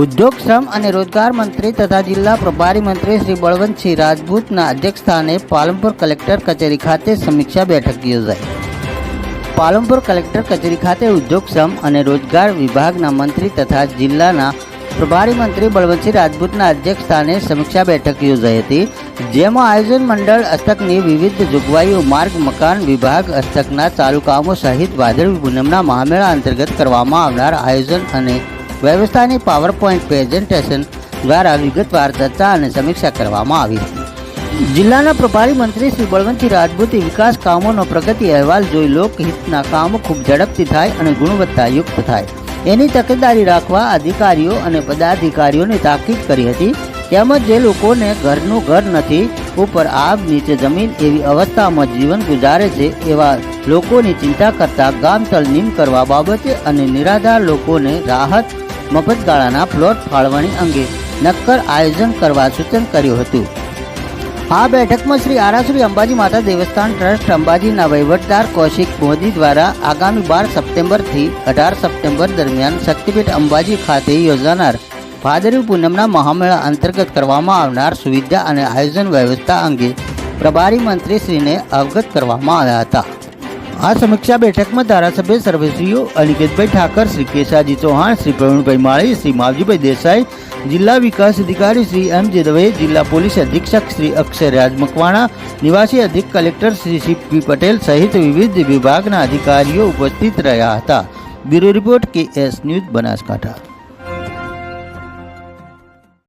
ઉદ્યોગ શ્રમ અને રોજગાર મંત્રી તથા જિલ્લા પ્રભારી મંત્રી શ્રી બળવંતસિંહ રાજપૂતના અધ્યક્ષસ્થાને પાલનપુર કલેક્ટર કચેરી ખાતે સમીક્ષા બેઠક યોજાઈ। પાલનપુર કલેક્ટર કચેરી ખાતે ઉદ્યોગ શ્રમ અને રોજગાર વિભાગના મંત્રી તથા જિલ્લાના પ્રભારી મંત્રી બળવંતસિંહ રાજપૂતના અધ્યક્ષસ્થાને સમીક્ષા બેઠક યોજાઈ હતી, જેમાં આયોજન મંડળ હસ્તકની વિવિધ જોગવાઈઓ, માર્ગ મકાન વિભાગ હસ્તકના ચાલુ કામો સહિત ભાદરવી પૂનમના મહામેળા અંતર્ગત કરવામાં આવનાર આયોજન અને વ્યવસ્થાની પાવરપોઈન્ટ પ્રેઝન્ટેશન દ્વારા વિગતવાર ચર્ચા અને સમીક્ષા કરવામાં આવી હતી। જિલ્લાના પ્રભારી મંત્રી શ્રી બળવંતસિંહ રાજપૂતે વિકાસ કામોનો પ્રગતિ અહેવાલ જોઈ લોકહિતના કામો ખૂબ ઝડપથી થાય અને ગુણવત્તાયુક્ત થાય એની તકેદારી રાખવા અધિકારીઓ અને પદાધિકારીઓને તાકીદ કરી હતી। તેમજ જે લોકોને ઘરનું ઘર નથી, ઉપર આબ નીચે જમીન એવી અવસ્થામાં જીવન ગુજારે છે એવા લોકોની ચિંતા કરતા ગામ તલનીમ કરવા બાબતે અને નિરાધાર લોકોને રાહત મફત ગાળાના પ્લોટ ફાળવણી અંગે નક્કર આયોજન કરવા સૂચન કર્યું હતું। આ બેઠકમાં શ્રી આરાસુરી અંબાજી માતા દેવસ્થાન ટ્રસ્ટ અંબાજીના વહીવટદાર કૌશિક મોદી દ્વારા આગામી 12 સપ્ટેમ્બરથી 18 સપ્ટેમ્બર દરમિયાન શક્તિપીઠ અંબાજી ખાતે યોજાનાર ભાદરવી પૂનમના મહામેળા અંતર્ગત કરવામાં આવનાર સુવિધા અને આયોજન વ્યવસ્થા અંગે પ્રભારી મંત્રીશ્રીને અવગત કરવામાં આવ્યા હતા। આ સમીક્ષા બેઠકમાં ધારાસભ્ય સર્વશ્રીઓ અનિકેતભાઈ ઠાકર, શ્રી કેશાજી ચૌહાણ, શ્રી પ્રવીણભાઈ માળી, શ્રી માવજીભાઈ દેસાઈ, જિલ્લા વિકાસ અધિકારી શ્રી એમ.જે. દવે, જિલ્લા પોલીસ અધિક્ષક શ્રી અક્ષયરાજ મકવાણા, નિવાસી અધિક કલેક્ટર શ્રી સી.પી. પટેલ સહિત વિવિધ વિભાગના અધિકારીઓ ઉપસ્થિત રહ્યા હતા। Bureau report KS news Banaskantha.